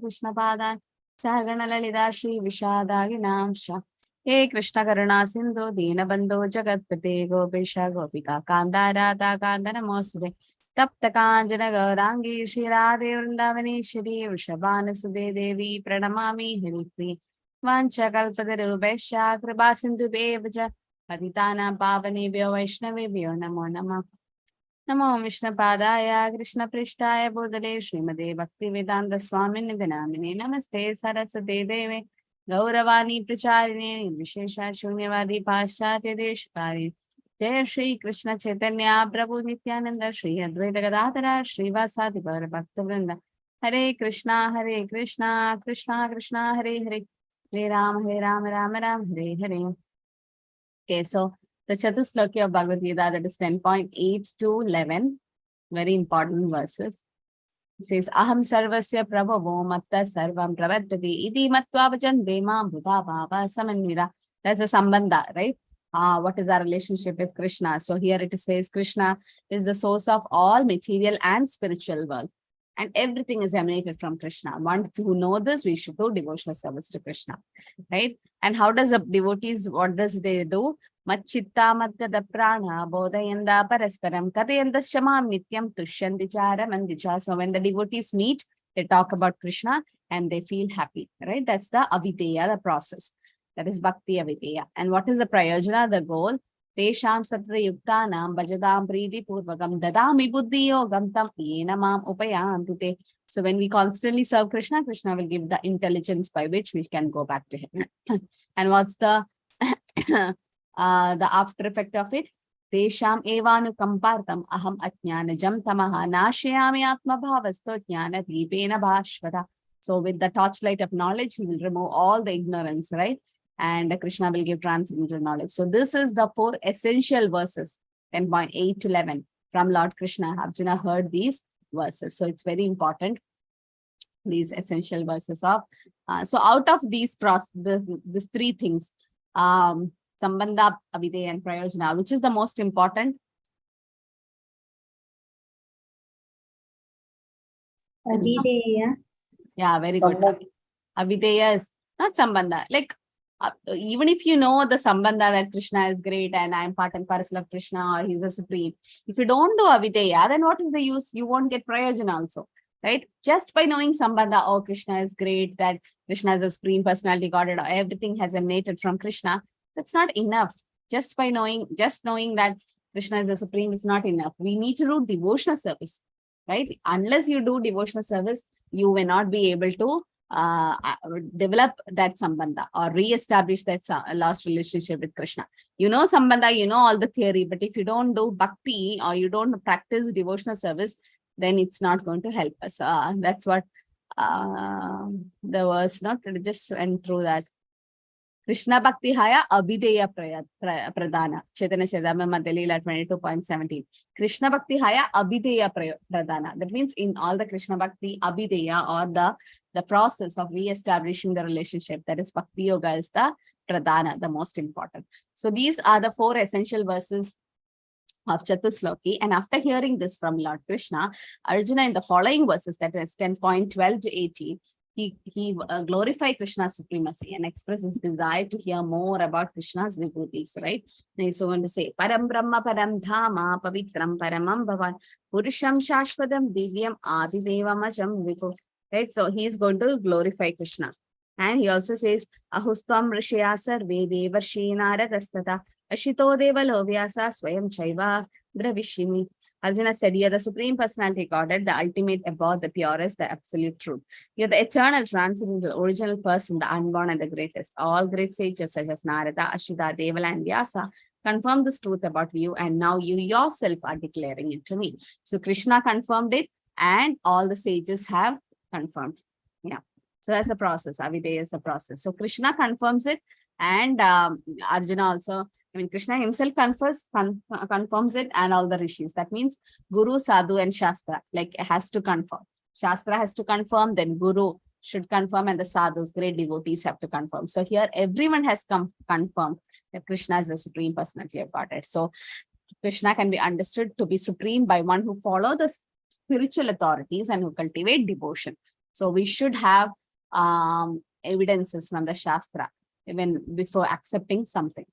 Krishna Pada Sagana Lalita Shri Vishadaginamsha He Krishna Karuna Sindhu Dinabandhu Jagatpate Gopisha Gopika Kanda Radha Kanda Namosde Tapta Kanjana Gaurangi Shri Radhe Vrindavani Shri Vrishabhana Sudhe Devi Pranamami Haripri Vancha Kalpatarubhesha Kripa Sindhu Bevaja Patitana Pavanebhyo Vaishnavebhyo Namo Namah Namo Vishnu Padaya Krishna Prishtaya Bodhale Srimade Bhakti Vedanta Swami Nidhanamine Namaste Saraswati Deve Gauravani Pracharine Vishesha Shunyavadi Paschatya Deshkari Jai Shri Krishna Chaitanya Prabhu Nityananda Shri Advaita Gadadhara Shri Vasadi Gaura Bhakta Vrinda Hare Krishna Krishna Krishna Hare Hare Hare Ram Ram Hare Hare. Okay, so the Chatusloki of Bhagavad Gita, that is 10.8 to 11, very important verses. It says, Aham sarvasya prabhavo matta sarvam pravaddati iti matva vajan dema bhuta bhava samanvira. That's a sambandha, right? What is our relationship with Krishna? So here it says Krishna is the source of all material and spiritual wealth. And everything is emanated from Krishna. Once who know this, we should do devotional service to Krishna, right? And how does the devotees, what does they do? Machitta madhyada prana bodhayanda parasparam katayanda shamam nityam tushyanti chara mandicha. So when the devotees meet, they talk about Krishna and they feel happy, right? That's the avideya, the process. That is bhakti avideya. And what is the prayojana, the goal? Tesham satra yuktanam bhajadam priti purvakam dadami buddhi yogam tam yena mam upayantute. So when we constantly serve Krishna, Krishna will give the intelligence by which we can go back to him. And what's the after effect of it? Tesham evanu kampartam aham ajnanajam tamaha nashayami atma bhavasto jnana deepena bhashvata. So with the torchlight of knowledge, he will remove all the ignorance, right? And Krishna will give transcendental knowledge. So this is the 4 essential verses, 10.8 to 11 from Lord Krishna. Arjuna heard these verses. So it's very important, these essential verses of, so out of these, these 3 things, Sambandha, Avideya and Prayojana, which is the most important? Avideya. Yeah, very good. Avideya is not Sambandha. Like, even if you know the Sambandha that Krishna is great and I'm part and parcel of Krishna or he's the supreme, if you don't do Avideya, then what is the use? You won't get Prayojana also, right? Just by knowing Sambandha, oh, Krishna is great, that Krishna is the supreme personality, God, everything has emanated from Krishna, that's not enough. Just by knowing, that Krishna is the supreme is not enough. We need to do devotional service, right? Unless you do devotional service, you will not be able to develop that sambandha or re-establish that lost relationship with Krishna. You know sambandha, you know all the theory, but if you don't do bhakti or you don't practice devotional service, then it's not going to help us. That's what the verse, not just went through that. Krishna Bhakti Haya Abhideya Pradana. Chaitanya Charitamrita Leela 22.17. Krishna Bhakti Haya Abhideya Pradana. That means in all the Krishna Bhakti, Abhideya or the process of re-establishing the relationship, that is Bhakti Yoga, is the Pradana, the most important. So these are the 4 essential verses of Chatusloki. And after hearing this from Lord Krishna, Arjuna in the following verses, that is 10.12 to 18, he glorified Krishna's supremacy and expressed his desire to hear more about Krishna's vibhutis, right? And he's going to say, Param Brahma Param Dhama Pavitram Paramam Bhavan Purusham Shashwadam Divyam Adidevamacham Vipu. Right? So he is going to glorify Krishna. And he also says, Ahustam Rishya Sarve Devarshi Naradastata Ashito Deva Lovyasa Swayam Chaiva Dravishimi. Arjuna said, you are the Supreme Personality Godhead, the ultimate abode, the purest, the absolute truth. You are the eternal, transcendental, original person, the unborn and the greatest. All great sages such as Narada, Ashita, Devala, and Vyasa confirm this truth about you, and now you yourself are declaring it to me. So Krishna confirmed it, and all the sages have confirmed. Yeah. So that's the process. Avideya is the process. So Krishna confirms it, and Arjuna also, Krishna himself confirms it, and all the rishis. That means Guru, Sadhu, and Shastra, like, has to confirm. Shastra has to confirm, then Guru should confirm, and the sadhus, great devotees, have to confirm. So here everyone has confirmed that Krishna is the Supreme Personality of Godhead. So Krishna can be understood to be supreme by one who follow the spiritual authorities and who cultivate devotion. So we should have evidences from the Shastra even before accepting something.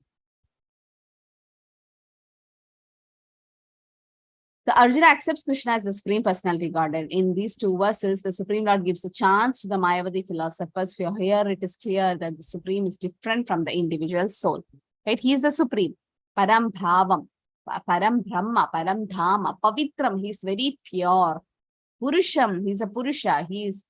So Arjuna accepts Krishna as the Supreme Personality Godhead. In these two verses, the Supreme Lord gives a chance to the Mayavadi philosophers. For here, it is clear that the Supreme is different from the individual soul. Right? He is the Supreme. Param Bhavam, Param Brahma, Param Dhama, Pavitram. He is very pure. Purusham, he is a Purusha. He is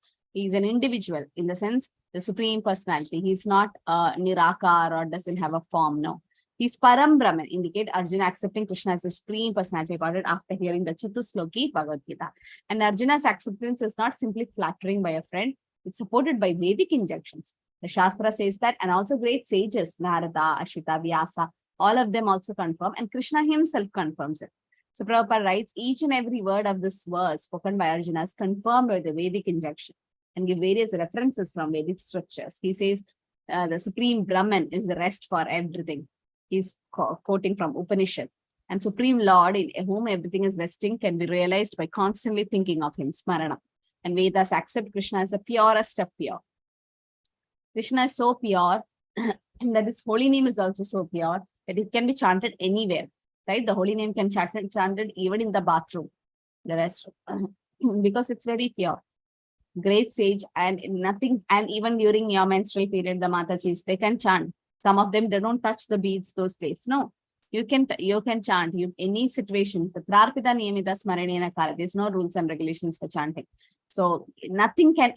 an individual in the sense, the Supreme Personality. He is not Nirakar or doesn't have a form. No. He's Param Brahman, indicate Arjuna accepting Krishna as the Supreme Personality Godhead after hearing the Chatusloki Bhagavad Gita. And Arjuna's acceptance is not simply flattering by a friend, it's supported by Vedic injunctions. The Shastra says that, and also great sages, Narada, Ashita, Vyasa, all of them also confirm, and Krishna himself confirms it. So Prabhupada writes, each and every word of this verse spoken by Arjuna is confirmed by the Vedic injunction and give various references from Vedic scriptures. He says, the Supreme Brahman is the rest for everything. He's quoting from Upanishad. And Supreme Lord, in whom everything is resting, can be realized by constantly thinking of him, Smarana. And Vedas accept Krishna as the purest of pure. Krishna is so pure, and that his holy name is also so pure that it can be chanted anywhere. Right? The holy name can be chanted even in the bathroom, the restroom, because it's very pure. Great sage, and nothing, and even during your menstrual period, the Matajis, they can chant. Some of them, they don't touch the beads those days. No, you can chant any situation. There's no rules and regulations for chanting. So nothing can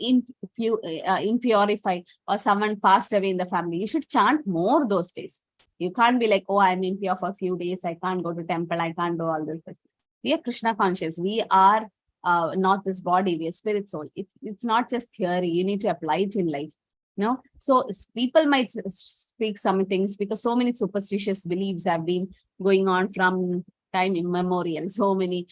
impurify, or someone passed away in the family. You should chant more those days. You can't be like, oh, I'm impure for a few days. I can't go to temple. I can't do all this. We are Krishna conscious. We are not this body. We are spirit soul. It's not just theory. You need to apply it in life. No, so people might speak some things because so many superstitious beliefs have been going on from time immemorial, so many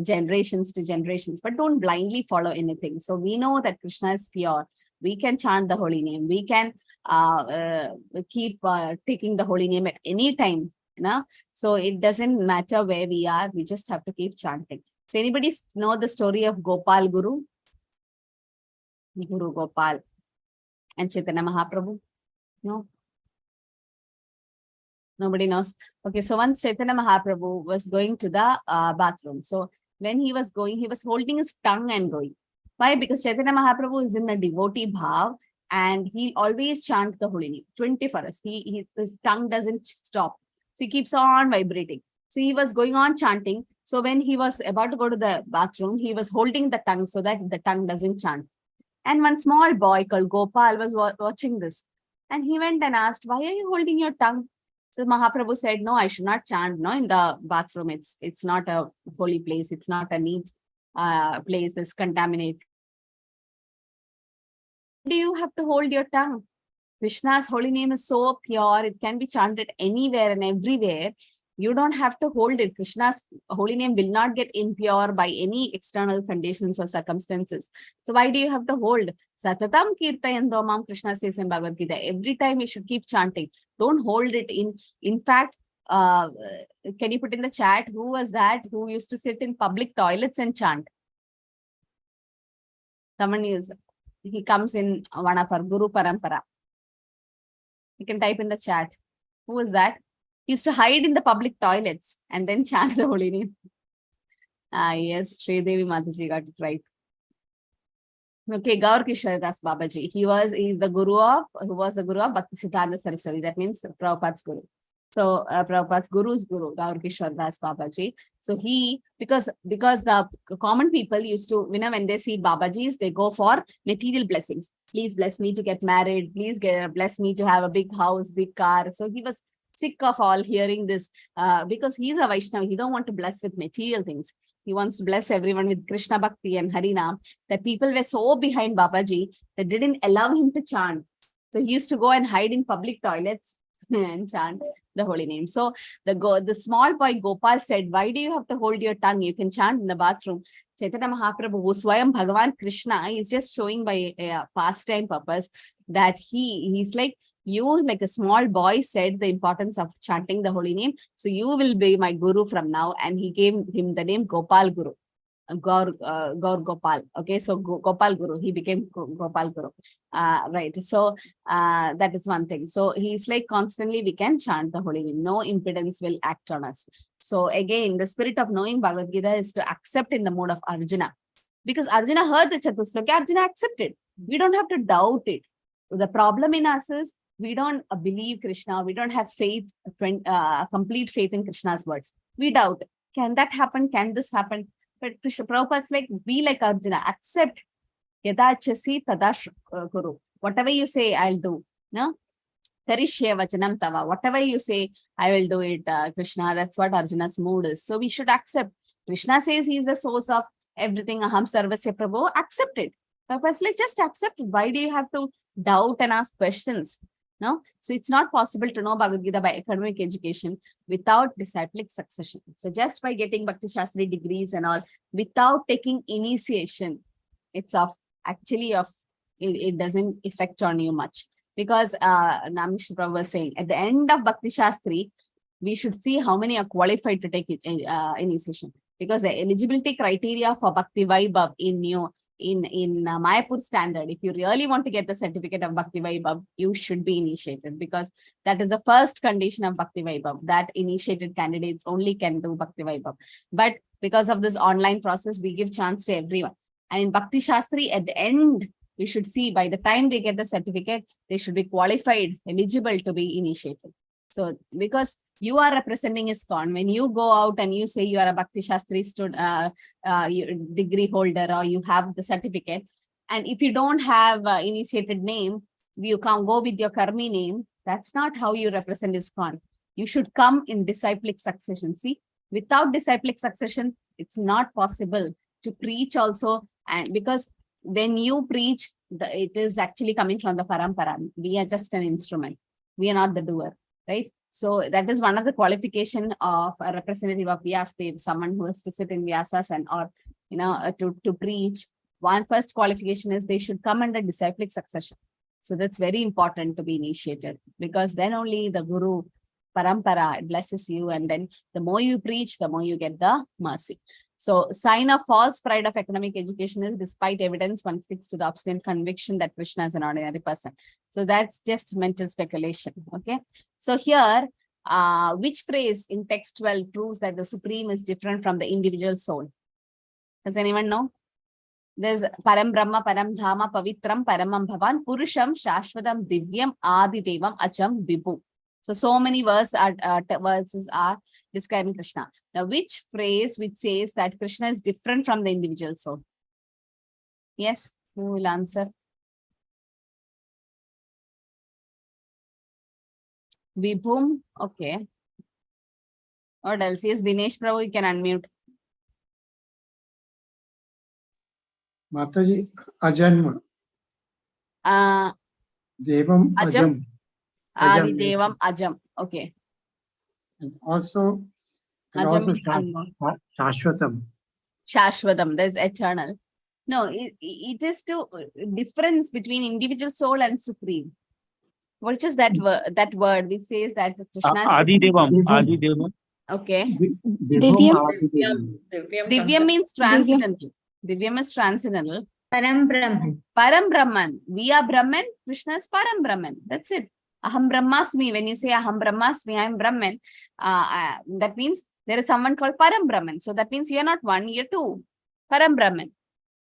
generations to generations, but don't blindly follow anything. So we know that Krishna is pure. We can chant the holy name. We can keep taking the holy name at any time. You know? So it doesn't matter where we are. We just have to keep chanting. Does anybody know the story of Gopal Guru? Guru Gopal and Chaitanya Mahaprabhu? No? Nobody knows. Okay, so once Chaitanya Mahaprabhu was going to the bathroom. So when he was going, he was holding his tongue and going. Why? Because Chaitanya Mahaprabhu is in a devotee bhav and he always chant the holy name 24 hours. His tongue doesn't stop. So he keeps on vibrating. So he was going on chanting. So when he was about to go to the bathroom, he was holding the tongue so that the tongue doesn't chant. And one small boy called Gopal was watching this. And he went and asked, why are you holding your tongue? So Mahaprabhu said, no, I should not chant in the bathroom. It's not a holy place. It's not a neat place. It's contaminated. Why do you have to hold your tongue? Krishna's holy name is so pure. It can be chanted anywhere and everywhere. You don't have to hold it. Krishna's holy name will not get impure by any external conditions or circumstances. So why do you have to hold? Satatam kirtayando mam, Krishna says in Bhagavad Gita. Every time you should keep chanting. Don't hold it in. In fact, can you put in the chat, who was that who used to sit in public toilets and chant? Someone he comes in one of our Guru Parampara. You can type in the chat. Who was that? He used to hide in the public toilets and then chant the holy name. Yes, Sridevi Mataji got it right. Okay, Gaur Kishore Das Babaji. He was the guru of Bhakti Siddhanta Saraswati. That means Prabhupada's guru. So Prabhupada's guru's guru, Gaur Kishore Das Babaji. So he, because the common people used to, when they see Babajis, they go for material blessings. Please bless me to get married. Please bless me to have a big house, big car. So he was sick of all hearing this because he's a Vaishnava. He don't want to bless with material things. He wants to bless everyone with Krishna Bhakti and Harinam. That people were so behind Babaji that didn't allow him to chant. So he used to go and hide in public toilets and chant the holy name. So the small boy Gopal said, why do you have to hold your tongue? You can chant in the bathroom. Chaitanya Mahaprabhu, who Swayam Bhagavan Krishna, is just showing by a pastime purpose that he's like, you, like a small boy, said the importance of chanting the holy name. So you will be my guru from now. And he gave him the name Gopal Guru. Gaur Gopal. Okay, so Gopal Guru, he became Gopal Guru. Right. So that is one thing. So he's like constantly we can chant the holy name. No impedance will act on us. So again, the spirit of knowing Bhagavad Gita is to accept in the mode of Arjuna. Because Arjuna heard the Chatusloki, Arjuna accepted. We don't have to doubt it. The problem in us is we don't believe Krishna. We don't have faith, complete faith in Krishna's words. We doubt. Can that happen? Can this happen? But Krishna Prabhupada's like, be like Arjuna, accept. Yada chasi tada kuru. Whatever you say, I'll do. No? Karishya vachanam tava. Whatever you say, I will do it, Krishna. That's what Arjuna's mood is. So we should accept. Krishna says he is the source of everything. Aham sarvasya prabhu. Accept it. Prabhupada's like, just accept it. Why do you have to doubt and ask questions? No? So it's not possible to know Bhagavad Gita by academic education without disciplic succession. So just by getting Bhakti Shastri degrees and all, without taking initiation, it's it doesn't affect on you much. Because Namish Prabhu was saying, at the end of Bhakti Shastri, we should see how many are qualified to take initiation. Because the eligibility criteria for Bhakti Vaibhav in Mayapur standard, if you really want to get the certificate of Bhakti Vaibhav, you should be initiated, because that is the first condition of Bhakti Vaibhav, that initiated candidates only can do Bhakti Vaibhav. But because of this online process, we give chance to everyone. And in Bhakti Shastri, at the end, we should see by the time they get the certificate, they should be qualified, eligible to be initiated. So because you are representing ISKCON, when you go out and you say you are a Bhakti Shastri student, degree holder, or you have the certificate, and if you don't have initiated name, you can't go with your Karmi name. That's not how you represent ISKCON. You should come in disciplic succession. See, without disciplic succession, it's not possible to preach also. And because when you preach, it is actually coming from the parampara. We are just an instrument. We are not the doer, right? So that is one of the qualification of a representative of Vyasadev, someone who has to sit in Vyasas and or to preach. One first qualification is they should come under disciplic succession. So that's very important to be initiated, because then only the Guru parampara blesses you, and then the more you preach, the more you get the mercy. So sign of false pride of academic education is, despite evidence, one sticks to the obstinate conviction that Krishna is an ordinary person. So that's just mental speculation. Okay. So here, which phrase in text 12 proves that the Supreme is different from the individual soul? Does anyone know? There's Param Brahma, Param Dhama, Pavitram, Paramam Bhavan, Purusham, Shashvatam, Divyam, Adidevam, Acham, Vibhu. So many verses are describing Krishna. Now, which phrase which says that Krishna is different from the individual soul? Yes, who will answer? Vibhum, okay. What else? Yes, Dinesh Prabhu, you can unmute. Mataji, Ajanma. Devam Ajam. Adidevam Ajam. Okay. And also Shashvatam. Shashvatam, there's eternal. No, it is to difference between individual soul and supreme. What is that word which says that Krishna? Adidevam. Okay. Divyam. Divyam means transcendental. Divyam is transcendental. Param Brahman. Param Brahman. We are Brahman. Krishna is Param Brahman. That's it. Aham Brahmasmi. When you say Aham Brahmasmi, I am Brahman. That means there is someone called Param Brahman. So that means you are not one, you are two. Param Brahman.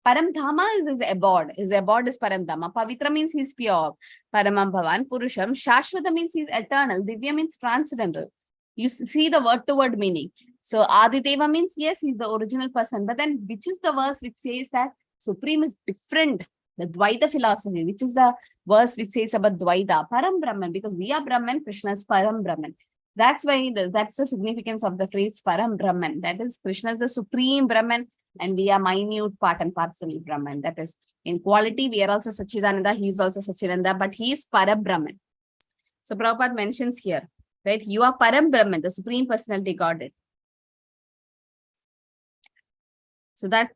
Param Dhama is his abode. His abode is Param Dhama. Pavitra means he is pure. Paramam Bhavan. Purusham. Shashvata means he is eternal. Divya means transcendental. You see the word-to-word meaning. So Adideva means yes, he is the original person. But then which is the verse which says that Supreme is different? The Dvaita philosophy, which is the verse which says about Dvaita, Param Brahman, because we are Brahman, Krishna is Param Brahman. That's why that's the significance of the phrase Param Brahman. That is, Krishna is the Supreme Brahman and we are minute part and parcel Brahman. That is, in quality, we are also Sachidananda, he is also Sachidananda, but he is Param Brahman. So Prabhupada mentions here, right? You are Param Brahman, the Supreme Personality Godhead. So that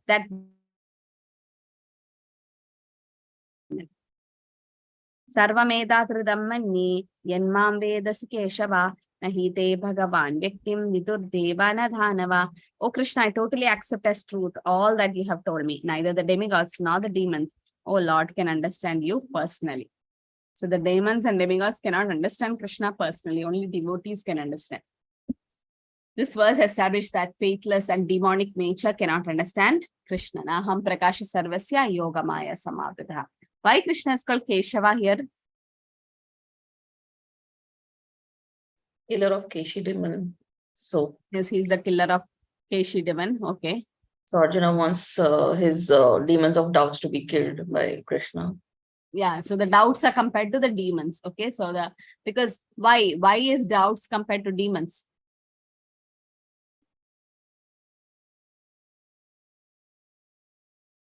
Sarvameda Tridamani Yanmam Vedasi Keshava Nahi te Bhagavan Vyaktim Vidur Devana Dhanava. Oh Krishna, I totally accept as truth all that you have told me. Neither the demigods nor the demons, oh Lord, can understand you personally. So the demons and demigods cannot understand Krishna personally, only devotees can understand. This verse established that faithless and demonic nature cannot understand Krishna. Naham Prakasha Sarvasya Yogamaya Samavridha. Why Krishna is called Keshava here? Killer of Keshi demon. So Yes, he's the killer of Keshi demon. Okay. Arjuna wants his demons of doubts to be killed by Krishna. Yeah, so the doubts are compared to the demons. Okay, so because why is doubts compared to demons?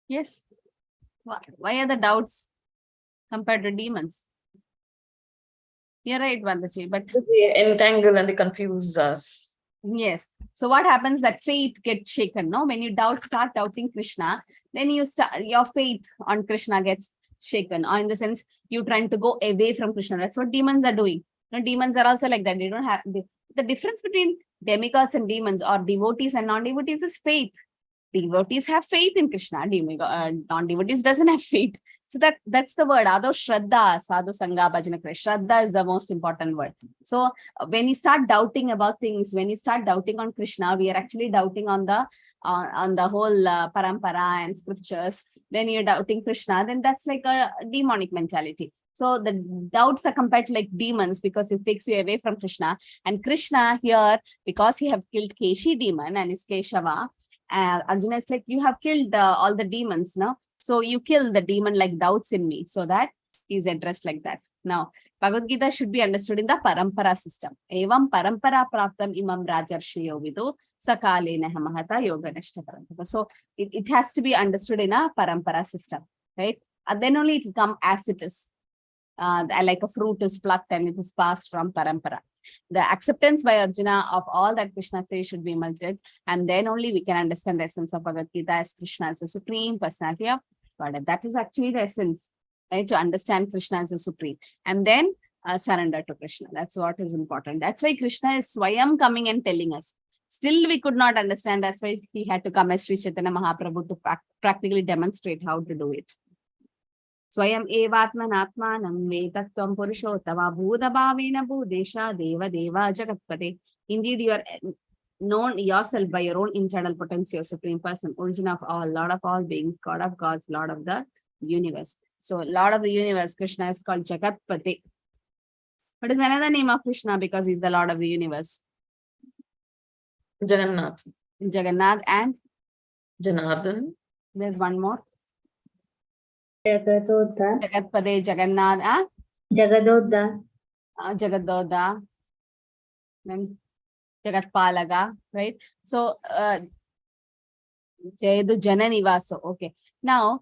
Yes. Why are the doubts compared to demons? You're right, Vandaji, but They entangle and they confuse us. yes. So what happens that faith gets shaken, no? When you start doubting Krishna, then your faith on Krishna gets shaken, or in the sense you're trying to go away from Krishna. That's what demons are doing. No, demons are also like that. They don't have the difference between demigods and demons or devotees and non-devotees is faith. Devotees have faith in Krishna. Non-devotees doesn't have faith. So that's the word. Ado Shraddha, Sadhu Sangha Bhajana Kriya. Shraddha is the most important word. So when you start doubting about things, when you start doubting on Krishna, we are actually doubting on the whole parampara and scriptures. Then you're doubting Krishna, then that's like a demonic mentality. So the doubts are compared to like demons because it takes you away from Krishna. And Krishna here, because he have killed Keshi demon and is Keshava, Arjuna is like, you have killed all the demons, no? So you kill the demon like doubts in me, so that he's addressed like that. Now, Bhagavad Gita should be understood in the parampara system. Evam parampara praptam imam rajarshiyo vidu sakalena mahata yoga nishta. So it has to be understood in a parampara system, right? And then only it will come as it is. Like a fruit is plucked and it is passed from parampara. The acceptance by Arjuna of all that Krishna says should be melted, and then only we can understand the essence of Bhagavad Gita as Krishna as the supreme personality of God. That is actually the essence, right? To understand Krishna as the supreme, and then surrender to Krishna. That's what is important. That's why Krishna is Swayam coming and telling us. Still, we could not understand. That's why he had to come as Sri Chaitanya Mahaprabhu to practically demonstrate how to do it. Swayam evatmanatmanam vetatvam purushottama bhudabhavena bhudesha deva deva jagatpate. Indeed, you are known yourself by your own internal potency of supreme person, origin of all, Lord of all beings, God of gods, Lord of the universe. So Lord of the universe, Krishna is called Jagatpate. What is another name of Krishna because he's the Lord of the universe? Jagannath. Jagannath and Janardhan. there's one more. Jagadodha. Jagatpade, Jagannath, Jagadodha. Jagadoda, then Jagatpalaga, right? So Jayadu Jananivaso. Okay. Now,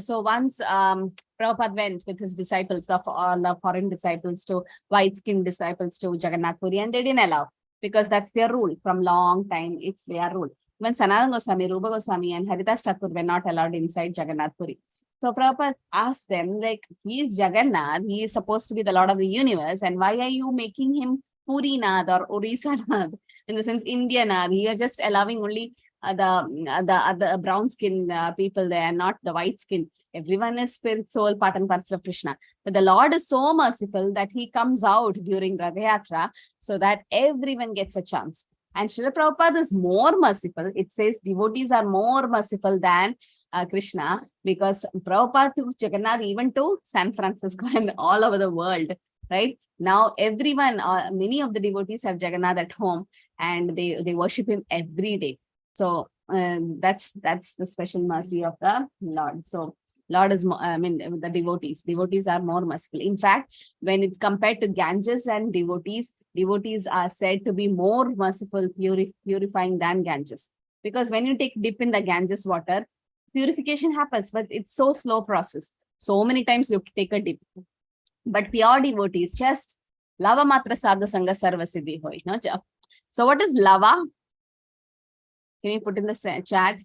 so once Prabhupada went with his disciples, of all the foreign disciples to white-skinned disciples to Jagannath Puri, and they didn't allow because that's their rule from long time. It's their rule. When Sanatana Goswami, Rupa Goswami, and Haridas Thakur were not allowed inside Jagannath Puri. So Prabhupada asked them, like, he is Jagannath, he is supposed to be the Lord of the universe, and why are you making him Purinath or Orissa-nath? In the sense, Indianath. You are just allowing only the brown skin people there, not the white skin. Everyone is spirit, soul, part and parcel of Krishna. But the Lord is so merciful that he comes out during Ratha Yatra so that everyone gets a chance. And Srila Prabhupada is more merciful. It says devotees are more merciful than Krishna, because Prabhupada took Jagannath even to San Francisco and all over the world, right? Now everyone, many of the devotees have Jagannath at home and they worship him every day. So that's the special mercy of the Lord. So Lord is, the devotees are more merciful. In fact, when it's compared to Ganges and devotees are said to be more merciful, purifying than Ganges. Because when you take dip in the Ganges water, purification happens, but it's so slow process. So many times you have to take a dip. But pure devotees, just lava matra sadhu sangha sarva siddhi hoy. No? So what is lava? Can you put in the chat?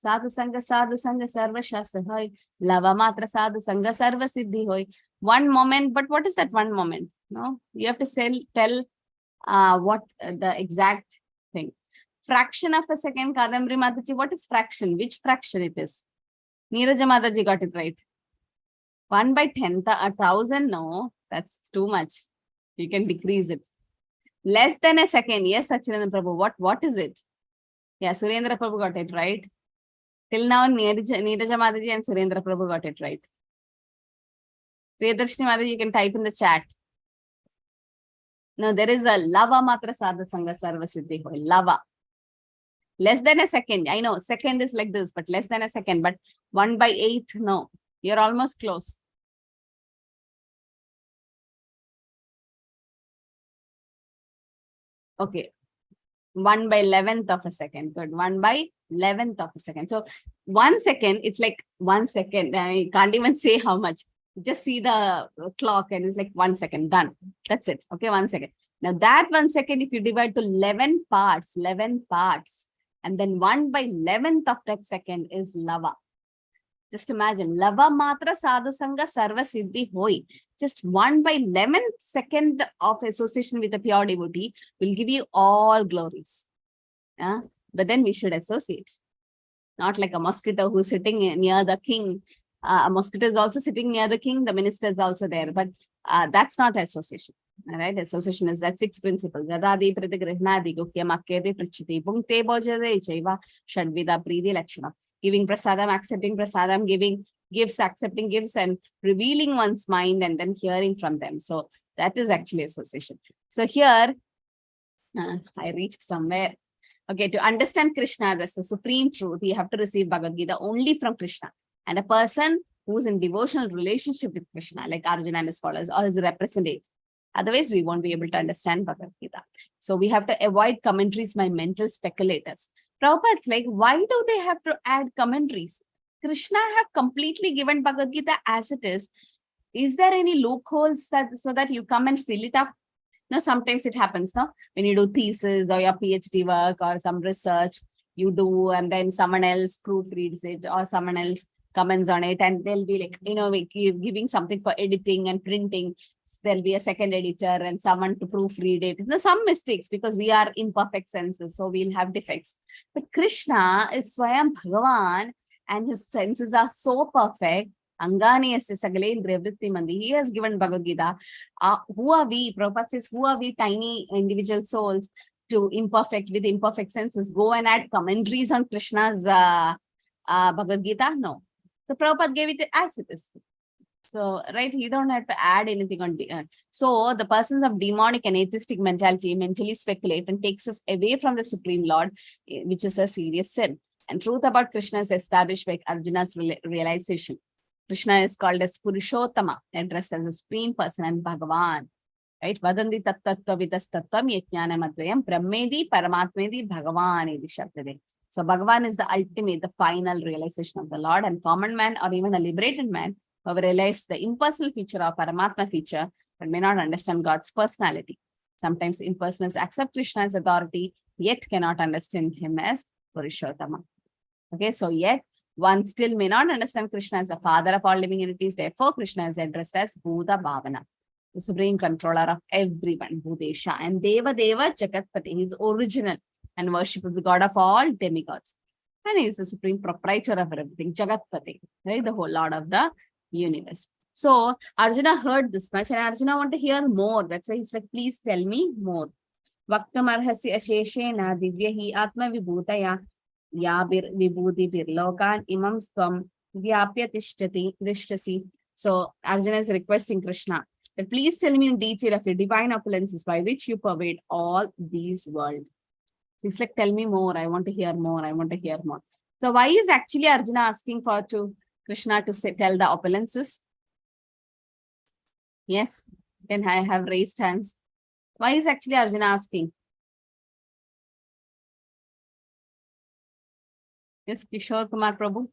Sadhu sangha sarva shastra hoy. Lava matra sadhu sangha sarva siddhi hoy. One moment, but what is that one moment? No, you have to tell what the exact thing. Fraction of a second, Kadambari Mataji, what is fraction? Which fraction it is? Neeraja Mataji got it right. 1 by 10, 1,000, no, that's too much. You can decrease it. Less than a second, yes, Sachinanda Prabhu, what is it? Yeah, Surendra Prabhu got it right. Till now, Neeraja Mataji and Surendra Prabhu got it right. Priyadarshini Mataji, you can type in the chat. No, there is a lava matra sadha sangha sarva siddhi hoy. Lava. Less than a second. I know second is like this, but less than a second. But 1 by 8, no. You're almost close. Okay. 1 by 11th of a second. Good. 1 by 11th of a second. So 1 second, it's like 1 second. I can't even say how much. Just see the clock and it's like 1 second. Done. That's it. Okay, 1 second. Now that 1 second, if you divide to 11 parts, and then 1 by 11th of that second is lava. Just imagine, lava matra sadhu sangha sarva siddhi hoi. Just 1 by 11th second of association with a pure devotee will give you all glories. But then we should associate. Not like a mosquito who's sitting near the king. A mosquito is also sitting near the king. The minister is also there. But that's not association. All right, association is that 6 principles. Yadadi pratigrahnadi guhyam akyate prachiti bhungte bhojade chaiva shadvida pridi lakshana. Giving prasadam, accepting prasadam, giving gifts, accepting gifts, and revealing one's mind and then hearing from them. So that is actually association. So here, I reached somewhere. Okay, to understand Krishna, that's the supreme truth, you have to receive Bhagavad Gita only from Krishna. And a person who's in devotional relationship with Krishna, like Arjuna and his followers, or his representative. Otherwise, we won't be able to understand Bhagavad Gita. So we have to avoid commentaries by mental speculators. Prabhupada's like, why do they have to add commentaries? Krishna have completely given Bhagavad Gita as it is. Is there any loopholes so that you come and fill it up? No, sometimes it happens, no? When you do thesis or your PhD work or some research, you do, and then someone else proofreads it or someone else comments on it, and they'll be like, giving something for editing and printing. There'll be a second editor and someone to proofread it. There's some mistakes because we are imperfect senses, so we'll have defects. But Krishna is Swayam Bhagavan, and his senses are so perfect. Angani asti sagale indriyavritti mandi. He has given Bhagavad Gita. Who are we? Prabhupada says, who are we, tiny individual souls, to with imperfect senses, go and add commentaries on Krishna's Bhagavad Gita? No. So Prabhupada gave it as it is. So, right, you don't have to add anything on. So the persons of demonic and atheistic mentality mentally speculate and takes us away from the Supreme Lord, which is a serious sin. And truth about Krishna is established by Arjuna's realization. Krishna is called as Purushottama, addressed as a supreme person and Bhagavan. Right? Vadandi tattattva vidas tattvam yajnanam advayam brahmedi paramatmedi Bhagavan edi shabdade. So Bhagavan is the ultimate, the final realization of the Lord, and common man or even a liberated man who have realized the impersonal feature or Paramatma feature but may not understand God's personality. Sometimes impersonals accept Krishna as authority, yet cannot understand him as Purushottama. Okay, so yet one still may not understand Krishna as the father of all living entities. Therefore, Krishna is addressed as Bhuta Bhavana, the supreme controller of everyone, Bhutesha, and Deva Deva Jagatpati. He is original and worshipful, the God of all demigods. And he is the supreme proprietor of everything, Jagatpati, right? The whole Lord of the universe. So Arjuna heard this much and Arjuna want to hear more. That's why he's like, please tell me more. Vaktam arhasya asheshena divyahi atma vibhutaya yabir vibhuti birlokan imam stvam vyapya tishtasi. So Arjuna is requesting Krishna that please tell me in detail of your divine opulences by which you pervade all these worlds. He's like, tell me more. I want to hear more. I want to hear more. So why is actually Arjuna asking to Krishna to tell the opulences? Yes, can I have raised hands? Why is actually Arjuna asking? Yes, Kishore Kumar Prabhu.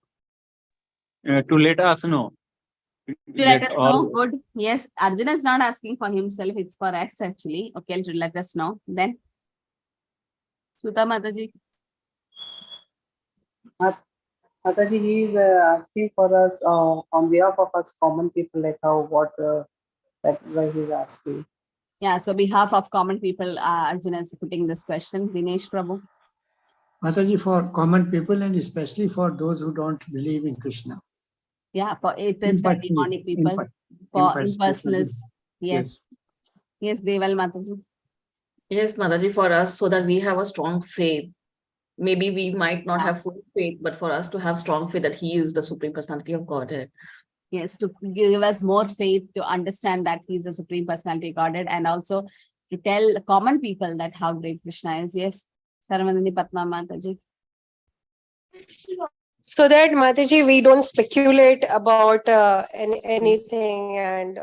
To let us know. To let us know, good. Yes, Arjuna is not asking for himself, it's for us actually. Okay, to let us know. Then, Sutta Mataji. Mataji, he is asking for us on behalf of us common people, like that's why he is asking. Yeah, so behalf of common people, Arjuna is putting this question. Dinesh Prabhu. Mataji, for common people and especially for those who don't believe in Krishna. Yeah, for atheist and demonic people, for impersonalists. Yes. Yes, Deval Mataji. Yes, Mataji, for us, so that we have a strong faith. Maybe we might not have full faith, but for us to have strong faith that he is the Supreme Personality of Godhead. Yes, to give us more faith to understand that he's the Supreme Personality of Godhead, and also to tell common people that how great Krishna is. Yes, Sarvanandi Patma Mataji. So that Mataji, we don't speculate about anything, and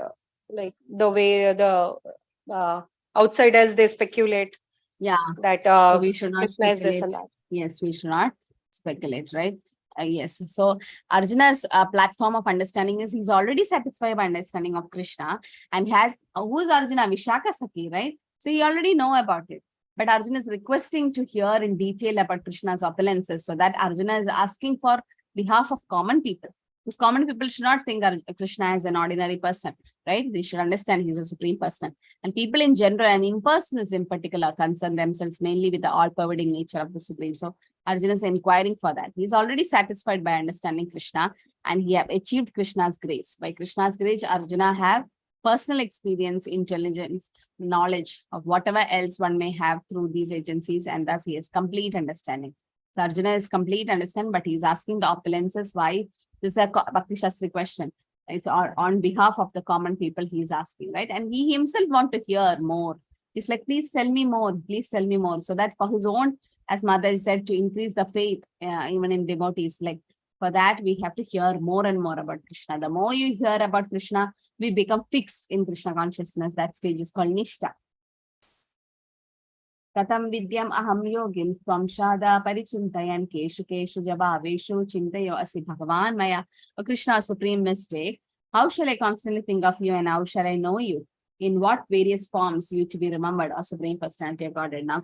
like the way the outsiders they speculate Yeah, that so we should not Krishna is this speculate. and that. Yes, we should not speculate, right? Yes. So Arjuna's platform of understanding is he's already satisfied by understanding of Krishna, and has who is Arjuna? Vishaka Saki, right? So he already know about it. But Arjuna is requesting to hear in detail about Krishna's opulences, so that Arjuna is asking for behalf of common people. Because common people should not think Krishna is an ordinary person, right? They should understand he's a supreme person. And people in general and impersonalists in particular concern themselves mainly with the all-pervading nature of the Supreme. So Arjuna is inquiring for that. He's already satisfied by understanding Krishna, and he have achieved Krishna's grace. By Krishna's grace, Arjuna have personal experience, intelligence, knowledge of whatever else one may have through these agencies, and thus he has complete understanding. So Arjuna is complete understanding, but he's asking the opulences. Why? This is a Bhakti Shastri question. It's on behalf of the common people he's asking, right? And he himself want to hear more. He's like, please tell me more, please tell me more. So that for his own, as Mother said, to increase the faith, even in devotees, like for that, we have to hear more and more about Krishna. The more you hear about Krishna, we become fixed in Krishna consciousness. That stage is called Nishta. Katam vidyam aham yogim swamshada parichintayan keshu keshu jabhaveshu chintayo asi bhagavan maya. O Krishna, supreme mistake. How shall I constantly think of you, and how shall I know you? In what various forms you to be remembered, or Supreme Personality of Godhead. Now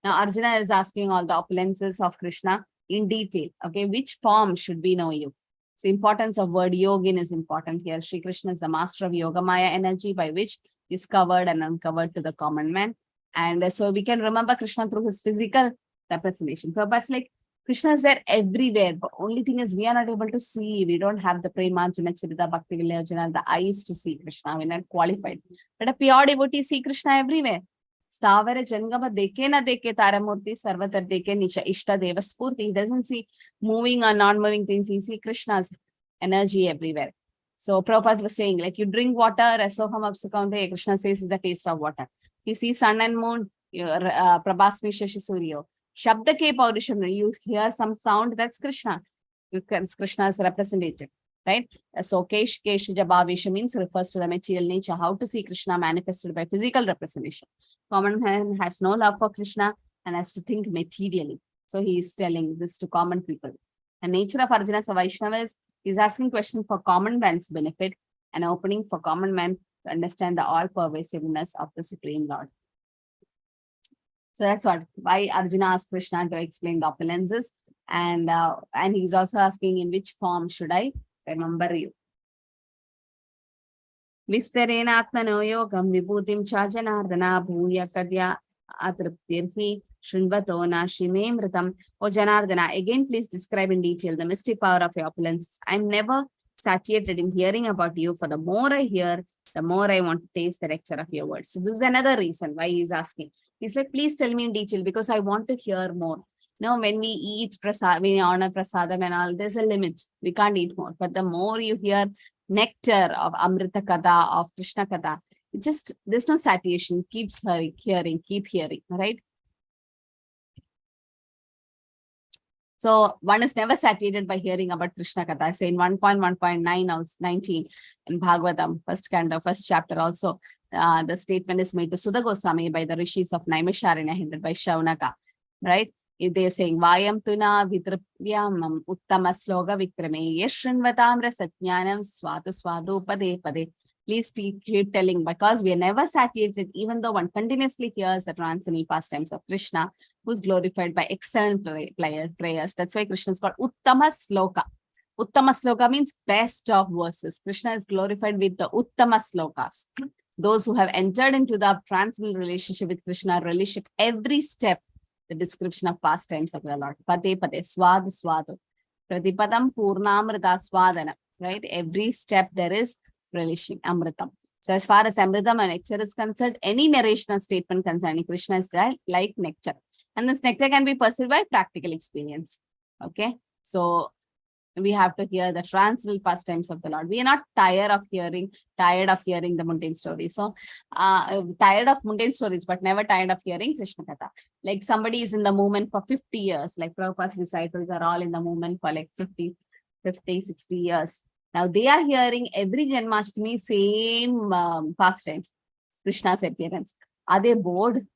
Arjuna is asking all the opulences of Krishna in detail. Okay, which form should we know you? So importance of word yogin is important here. Sri Krishna is the master of Yogamaya energy, by which is covered and uncovered to the common man. And so we can remember Krishna through his physical representation. Prabhupada's like, Krishna is there everywhere, but only thing is we are not able to see. We don't have the Premanjana Charita Bhakti Vilayajana, the eyes to see Krishna. We're not qualified. But a pure devotee see Krishna everywhere. Stavara Jangama deke na deke Taramurti Sarvatar deke Nisha Ishta Deva Spurti. He doesn't see moving or non-moving things. He sees Krishna's energy everywhere. So Prabhupada was saying, like, you drink water, Rasoham Apsukante, Krishna says is the taste of water. You see sun and moon, Prabhasmi Shashi Suryo. Shabda ke Paurisham, you hear some sound, that's Krishna. Krishna's representative, right? So Kesh Jabhavisha means refers to the material nature, how to see Krishna manifested by physical representation. Common man has no love for Krishna and has to think materially. So he is telling this to common people. The nature of Arjuna's Vaishnava is asking questions for common man's benefit and opening for common man to understand the all-pervasiveness of the Supreme Lord. So that's why Arjuna asked Krishna to explain the opulences, and he's also asking in which form should I remember you. Vistarena atmano yogam vibhutim cha janardana bhuya kadya atriptirhi shrinvato nashime mritam. O Janardana, again please describe in detail the mystic power of your opulences. I'm never satiated in hearing about you. For the more I hear, the more I want to taste the nectar of your words. So this is another reason why he's asking. He's like, please tell me in detail, because I want to hear more. Now, when we eat prasad, we honor prasadam and all, there's a limit. We can't eat more. But the more you hear nectar of Amrita Kada, of Krishna Kada, it just, there's no satiation. Keeps hearing, keep hearing, right? So one is never satiated by hearing about Krishna Katha. I say in 1.1.9 in Bhagavatam, first chapter also, the statement is made to Sudha Goswami by the rishis of Naimisharanya, hindered by Shaunaka, right? If they are saying, Vayam tuna vitrapyam uttama sloga vikrame yeshrinvatamra satnyanam swatu swadu pade pade. Please keep telling, because we are never satiated, even though one continuously hears the transcendental pastimes of Krishna, who's glorified by excellent prayers. That's why Krishna is called Uttama Sloka. Uttama Sloka means best of verses. Krishna is glorified with the Uttama Slokas. Those who have entered into the transcendental relationship with Krishna relish at every step the description of pastimes of the Lord. Pate pate, swad swadu. Pratipadam purnamrita swadana. Right? Every step there is relishing amritam. So as far as amritam and nectar is concerned, any narrational statement concerning Krishna is like nectar. And this nectar can be perceived by practical experience. Okay. So we have to hear the transcendental pastimes of the Lord. We are not tired of hearing the mundane stories. So tired of mundane stories, but never tired of hearing Krishna Katha. Like somebody is in the movement for 50 years, like Prabhupada's disciples are all in the movement for like 50, 60 years. Now they are hearing every Janmashtami same pastimes, Krishna's appearance. Are they bored?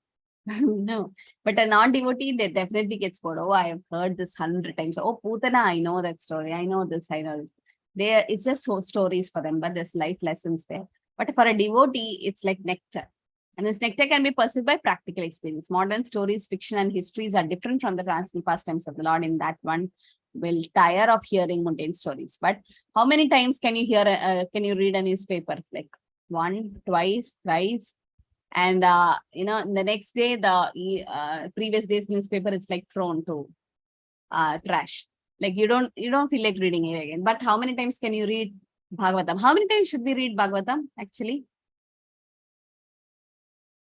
No, but a non-devotee, they definitely gets bored. Oh, I have heard this 100 times. Oh, Putana, I know that story. I know this, I know this. It's just stories for them, but there's life lessons there. But for a devotee, it's like nectar. And this nectar can be perceived by practical experience. Modern stories, fiction, and histories are different from the transcendental pastimes of the Lord. In that one will tire of hearing mundane stories. But how many times can you can you read a newspaper? Like 1, 2, 3. And the next day, the previous day's newspaper is like thrown to trash. Like you don't feel like reading it again. But how many times can you read Bhagavatam? How many times should we read Bhagavatam actually?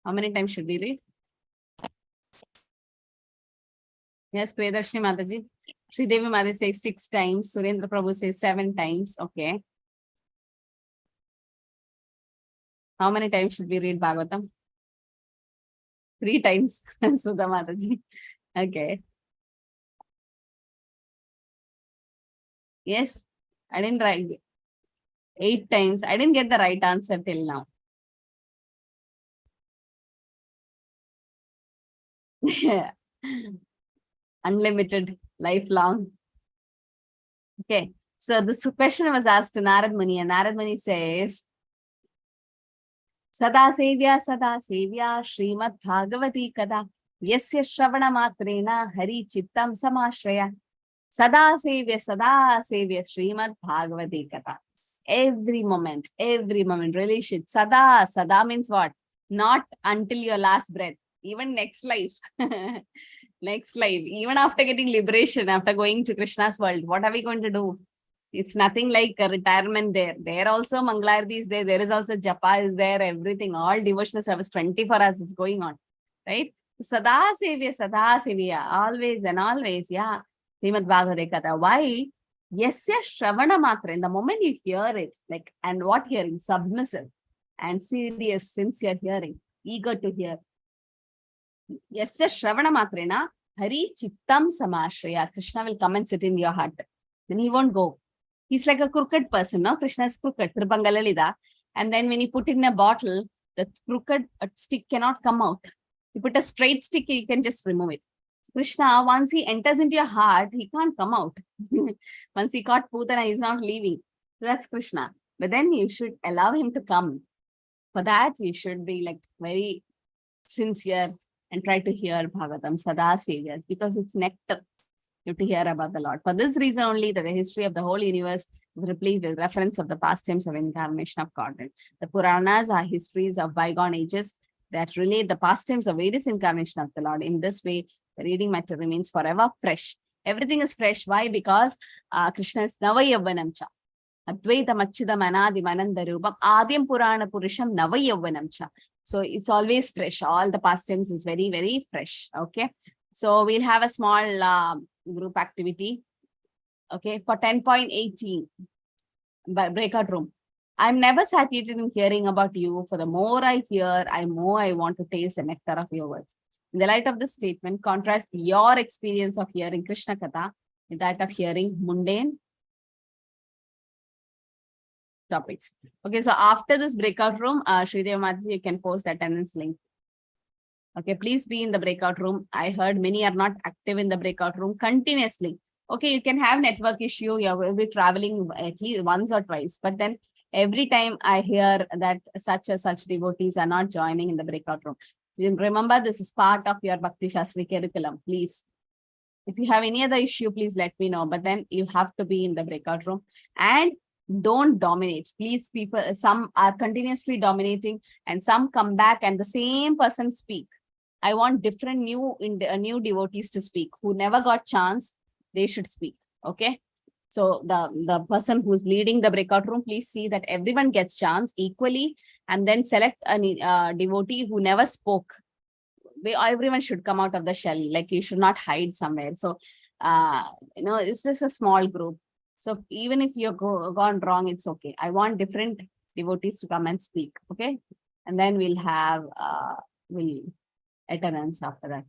How many times should we read? Yes, Priyadarshini Mataji. Sridevi Mataji says 6 times. Surendra Prabhu says 7 times. Okay. How many times should we read Bhagavatam? 3 times, Sudha Mataji. Okay. Yes, I didn't write 8 times. I didn't get the right answer till now. Unlimited, lifelong. Okay. So this question was asked to Narad Muni, and Narad Muni says, Sada Sevya Srimad Bhagavati Kada Yasya Shravana Matrena Hari Chittam Samashraya. Sada Sevya Srimad Bhagavati Kada. Every moment, relation. Sada means what? Not until your last breath, even next life. Next life, even after getting liberation, after going to Krishna's world, what are we going to do? It's nothing like a retirement there. There also Mangalarti is there. There is also Japa is there. Everything, all devotional service 24 hours is going on, right? Sada Sevya, always and always, yeah. Srimad Bhagavati Katha. Why? Yasya Shravana Matra. In the moment you hear it, like, and what hearing? Submissive and serious, sincere hearing, eager to hear. Yasya Shravana Matrena Hari Chittam Samashraya. Krishna will come and sit in your heart. Then he won't go. He's like a crooked person, no? Krishna is crooked, Tribangalalida. And then when you put it in a bottle, the crooked stick cannot come out. You put a straight stick, you can just remove it. So Krishna, once he enters into your heart, he can't come out. Once he caught Putana, he's not leaving. So that's Krishna. But then you should allow him to come. For that, you should be like very sincere and try to hear Bhagavatam, Sada Sevya, because it's nectar. You have to hear about the Lord. For this reason only, that the history of the whole universe is replete with reference of the pastimes of incarnation of Godhead. The Puranas are histories of bygone ages that relate the pastimes of various incarnations of the Lord. In this way, the reading matter remains forever fresh. Everything is fresh. Why? Because Krishna is Navayavvanam cha. Advaitam Achidam Anadim Anandarubam Adyam Purana Purusham Navayavvanam cha. So it's always fresh. All the pastimes is very, very fresh. Okay. So we'll have a small group activity. Okay. For 10.18, breakout room. I'm never satiated in hearing about you. For the more I hear, I want to taste the nectar of your words. In the light of this statement, contrast your experience of hearing Krishna Katha with that of hearing mundane topics. Okay, so after this breakout room, Sridev Mataji, you can post the attendance link. Okay, please be in the breakout room. I heard many are not active in the breakout room continuously. Okay, you can have network issue. You will be traveling at least once or twice, but then every time I hear that such devotees are not joining in the breakout room. Remember, this is part of your Bhakti Shastri curriculum, please. If you have any other issue, please let me know. But then you have to be in the breakout room. And don't dominate. Please, people, some are continuously dominating and some come back and the same person speak. I want different new devotees to speak who never got chance. They should speak. Okay. So the person who's leading the breakout room, please see that everyone gets chance equally, and then select a devotee who never spoke. Everyone should come out of the shell. Like, you should not hide somewhere. So, it's just a small group. So even if you're gone wrong, it's okay. I want different devotees to come and speak. Okay. And then we'll have, attendance after that.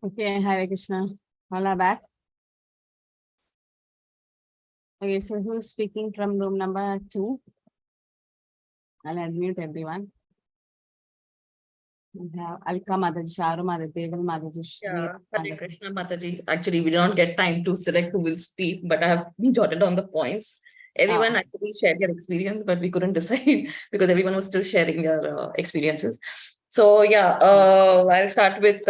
Okay, Hare Krishna. All are back. Okay, so who's speaking from room number 2? I'll unmute everyone. I'll come Mataji, Sharu Mataji, Deval Mataji, Yeah, Hare Mataji. Krishna Mataji. Actually, we did not get time to select who will speak, but I have jotted down the points. Everyone actually shared their experience, but we couldn't decide because everyone was still sharing their experiences. So yeah, I'll start with.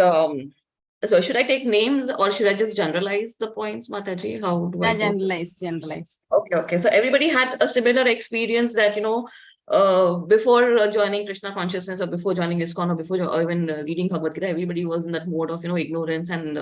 So should I take names or should I just generalize the points, Mataji? How do I Yeah, go? generalize. Okay. So everybody had a similar experience that, before joining Krishna consciousness or before joining ISKCON or before or even reading Bhagavad Gita, everybody was in that mode of, ignorance and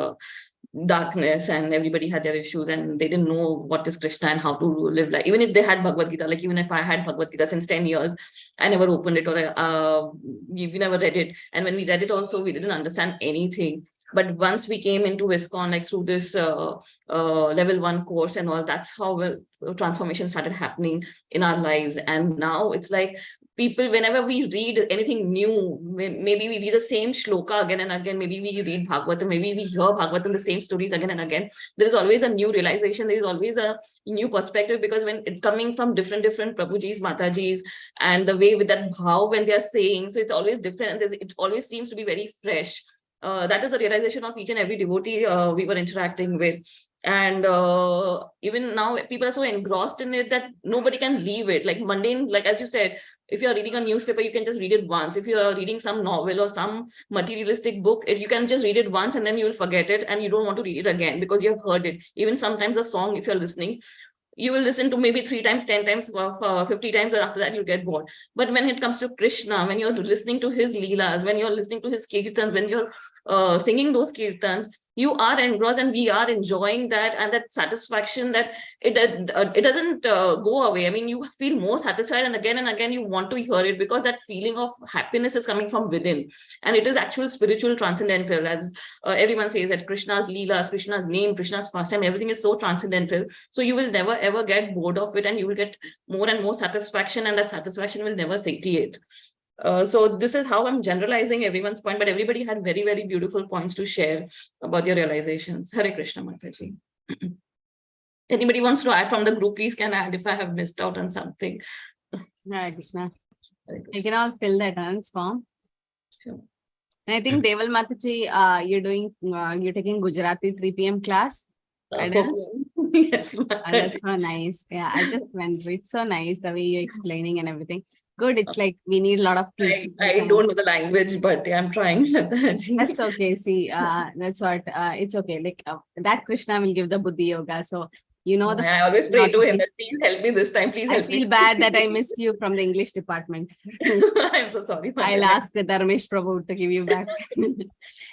darkness, and everybody had their issues and they didn't know what is Krishna and how to live like. Even if they had Bhagavad Gita, like even if I had Bhagavad Gita since 10 years, I never opened it or we never read it. And when we read it also, we didn't understand anything. But once we came into ISKCON, like through this level 1 course and all, that's how transformation started happening in our lives. And now it's like people, whenever we read anything new, maybe we read the same shloka again and again, maybe we read Bhagavatam, maybe we hear Bhagavatam, the same stories again and again, there is always a new realization, there is always a new perspective, because when it coming from different Prabhujis, Matajis, and the way with that bhav when they are saying, so it's always different, and it always seems to be very fresh. That is a realization of each and every devotee we were interacting with. And even now people are so engrossed in it that nobody can leave it. Like mundane, like as you said, if you're reading a newspaper, you can just read it once. If you're reading some novel or some materialistic book, you can just read it once and then you will forget it and you don't want to read it again because you have heard it. Even sometimes a song, if you're listening, you will listen to maybe 3 times, 10 times, 50 times, and after that you get bored. But when it comes to Krishna, when you're listening to his leelas, when you're listening to his kirtans, when you're singing those kirtans, you are engrossed and we are enjoying that, and that satisfaction that it doesn't go away. I mean, you feel more satisfied, and again you want to hear it because that feeling of happiness is coming from within, and it is actual spiritual transcendental, as everyone says that Krishna's leelas, Krishna's name, Krishna's pastime, everything is so transcendental. So you will never ever get bored of it, and you will get more and more satisfaction, and that satisfaction will never satiate. So this is how I'm generalizing everyone's point, but everybody had very, very beautiful points to share about their realizations. Hare Krishna, Mataji. Anybody wants to add from the group, please can add if I have missed out on something. Hare Krishna. You can all fill the attendance form. Sure. And I think Deval Mataji, you're taking Gujarati 3 p.m. class. Attendance? Yes, That's so nice. Yeah, I just went through. It's so nice the way you're explaining and everything. Good. It's like we need a lot of preaching. I don't know the language, but I'm trying. That's okay. See, that's what it's okay. Like that Krishna will give the Buddhi Yoga. So the I always pray to philosophy. him that please help me this time. Please I help me. feel bad that I missed you from the English department. I'm so sorry. I'll ask the Dharmesh Prabhu to give you back.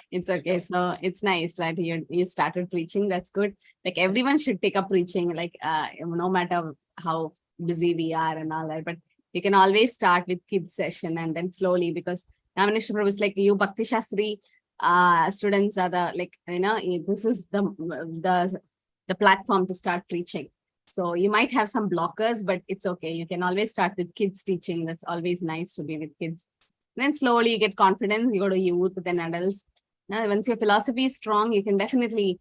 It's okay. So it's nice that you started preaching. That's good. Like everyone should take up preaching, like no matter how busy we are and all that. But you can always start with kids session and then slowly, because Dharmesh Prabhu is like, you Bhakti Shastri students are this is the platform to start preaching. So you might have some blockers, but it's okay. You can always start with kids teaching. That's always nice to be with kids. Then slowly you get confidence, you go to youth, then adults. Now, once your philosophy is strong, you can definitely,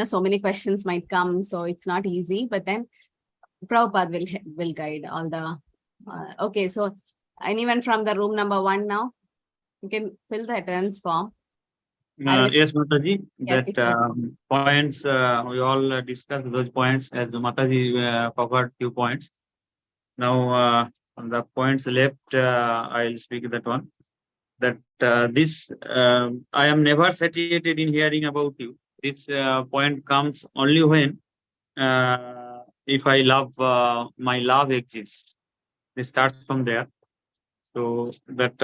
so many questions might come. So it's not easy, but then Prabhupada will guide all the, okay. So anyone from the room number 1 now, you can fill the attendance form. Yes, Mataji, Yeah, that points, we all discussed those points as Mataji covered few points. Now, on the points left, I'll speak that one. That this, I am never satiated in hearing about you. This point comes only when, if I love, my love exists. It starts from there. So that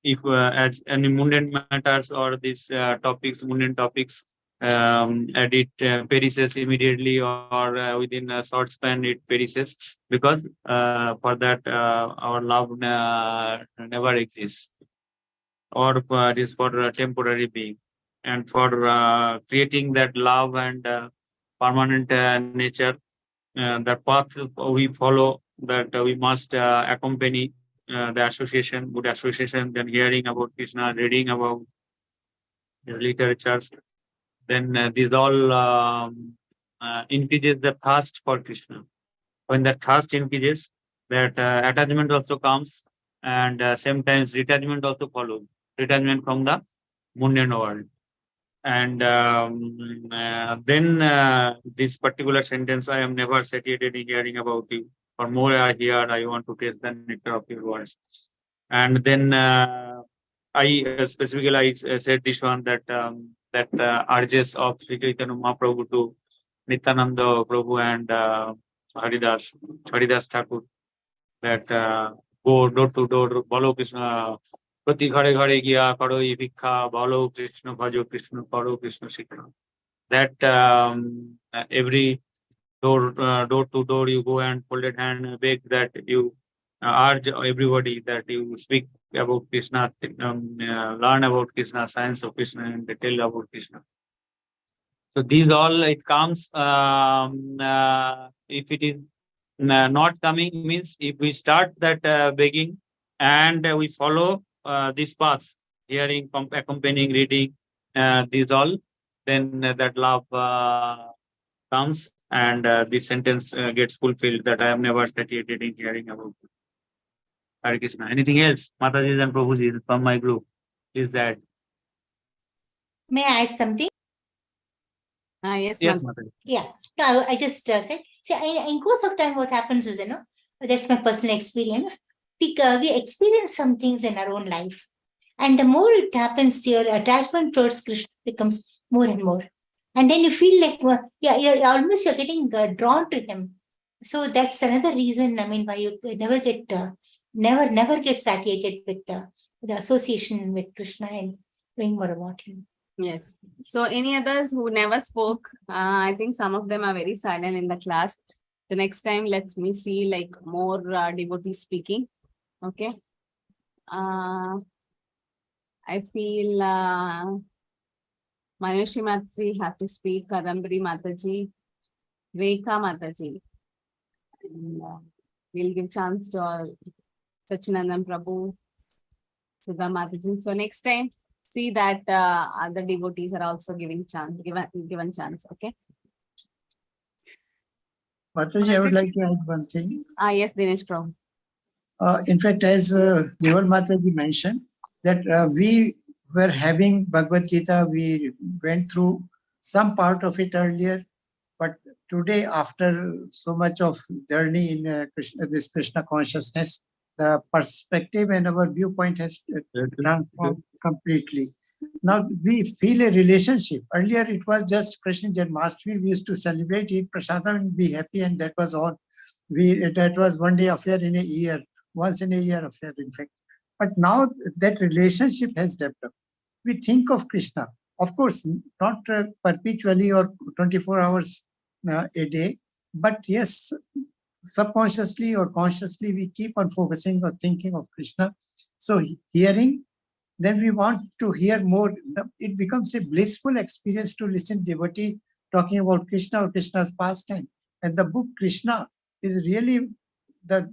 if as any mundane matters or these mundane topics, and it perishes immediately or within a short span it perishes, because for that our love never exists, or it is for a temporary being. And for creating that love and permanent nature, the path we follow, that we must accompany the association, good association, then hearing about Krishna, reading about literatures. Then these all increases the thirst for Krishna. When the thirst increases, that attachment also comes, and sometimes detachment also follows. Detachment from the mundane world. And then this particular sentence, I am never satiated in hearing about you. For more I hear, I want to taste the nectar of your words. And then I specifically said this one, that urges of Sri Chaitanya Mahaprabhu to Nityananda Prabhu and Haridas Thakur, that go door to door, bolo Krishna, prati ghare ghare gya karo ye bhikkha, bolo Krishna bhajo Krishna, karo Krishna shikha. That every door to door you go and folded hand beg, that you urge everybody that you speak about Krishna, learn about Krishna, science of Krishna, and tell about Krishna. So these all, it comes, if it is not coming, means if we start that begging and we follow this path, hearing, accompanying, reading, these all, then that love comes, and this sentence gets fulfilled, that I am never satiated in hearing about you. Hare Krishna. Anything else, Mataji and Prabhuji from my group, is that? May I add something? Yes, Yes, ma'am. Mataji. Yeah. No, I just said, see, in course of time, what happens is, that's my personal experience. We experience some things in our own life. And the more it happens, your attachment towards Krishna becomes more and more. And then you feel like, you're getting drawn to him. So that's another reason, why you never get satiated with the association with Krishna and knowing more about him. Yes. So any others who never spoke? I think some of them are very silent in the class. The next time, let me see like more devotees speaking. Okay. I feel Manushi Mataji have to speak, Kadambari Mataji, Rekha Mataji. And, we'll give chance to Sachinandan Prabhu, Sudha Mataji. So next time, see that other devotees are also given chance. Okay. Mataji, I would like to add one thing. Yes, Dinesh Prabhu. In fact, as Deval Mataji mentioned, that we were having Bhagavad Gita, we went through some part of it earlier, but today, after so much of journey in this Krishna consciousness, the perspective and our viewpoint has transformed completely. Now we feel a relationship. Earlier it was just Krishna Janmashtami. We used to celebrate, eat prasadam, and be happy, and that was all. That was one day affair in a year, once in a year affair, in fact. But now that relationship has developed. We think of Krishna, of course, not perpetually or 24 hours a day, but yes, subconsciously or consciously, we keep on focusing or thinking of Krishna. So hearing, then we want to hear more. It becomes a blissful experience to listen devotee talking about Krishna or Krishna's pastime. And the book Krishna is really the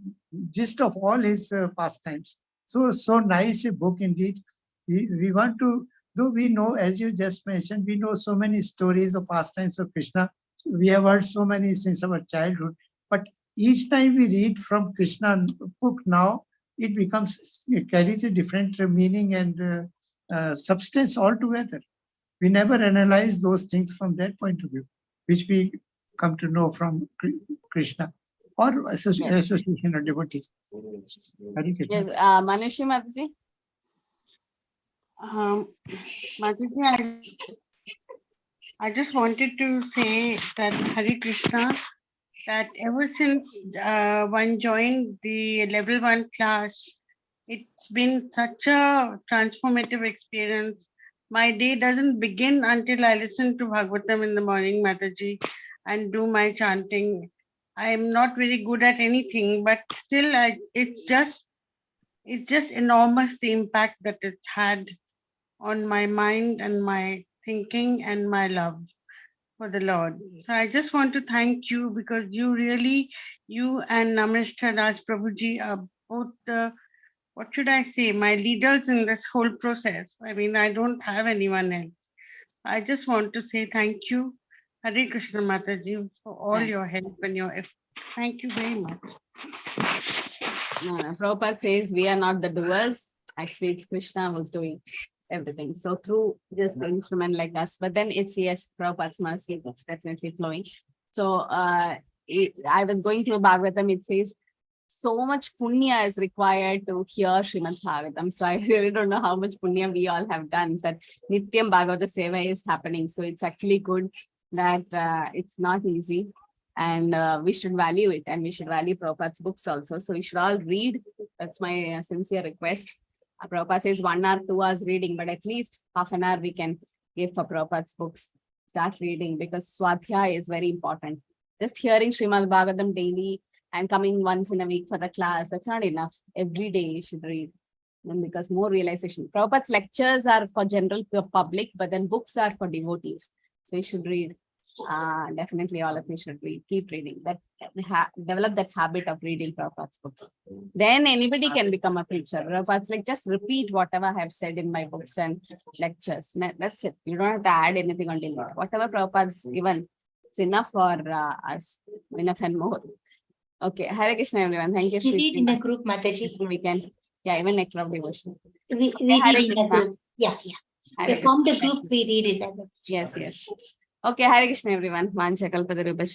gist of all his pastimes. So nice a book indeed. We want to, though we know, as you just mentioned, we know so many stories of pastimes of Krishna. We have heard so many since our childhood. But each time we read from Krishna book now, it carries a different meaning and substance altogether. We never analyze those things from that point of view, which we come to know from Krishna or association of devotees. Yes, Manushi Mataji. Mataji, I just wanted to say that Hare Krishna, that ever since one joined the level 1 class, it's been such a transformative experience. My day doesn't begin until I listen to Bhagavatam in the morning, Mataji, and do my chanting. I'm not very good at anything, but still it's just enormous, the impact that it's had on my mind and my thinking and my love for the Lord. So I just want to thank you, because you and Namrishta Das Prabhuji are both what should I say, my leaders in this whole process. I mean, I don't have anyone else. I just want to say thank you, Hare Krishna Mataji, for all Yeah. your help and your effort. Thank you very much. No, no. Prabhupada says we are not the doers. Actually, it's Krishna who's doing everything. So through just the instrument like us, but then it's yes, Prabhupada's mercy that's definitely flowing. So I was going through Bhagavatam, it says so much punya is required to hear Srimad Bhagavatam. So I really don't know how much punya we all have done. That Nityam Bhagavata Seva is happening. So it's actually good that it's not easy. And we should value it, and we should value Prabhupada's books also. So we should all read. That's my sincere request. Prabhupada says 1 hour, 2 hours reading, but at least half an hour we can give for Prabhupada's books. Start reading, because Swadhyaya is very important. Just hearing Srimad Bhagavatam daily and coming once in a week for the class, that's not enough. Every day you should read. And because more realization. Prabhupada's lectures are for general public, but then books are for devotees. So you should read. Definitely all of you should read. Keep reading. That develop that habit of reading Prabhupada's books. Then anybody can become a preacher. Prabhupada's like, just repeat whatever I have said in my books and lectures. That's it. You don't have to add anything on it. Whatever Prabhupada's given, it's enough for us. Enough and more. Okay. Hare Krishna, everyone. Thank you. We Shri read in a Srinath. group, Mataji. We can. Yeah, even next of devotion. We Hare read in a Krishna. group. Yeah. Hare We formed a Krishna. group, we read it. Yes, yes. Okay, Hare Krishna, everyone. Mancha kalpatarubhasya.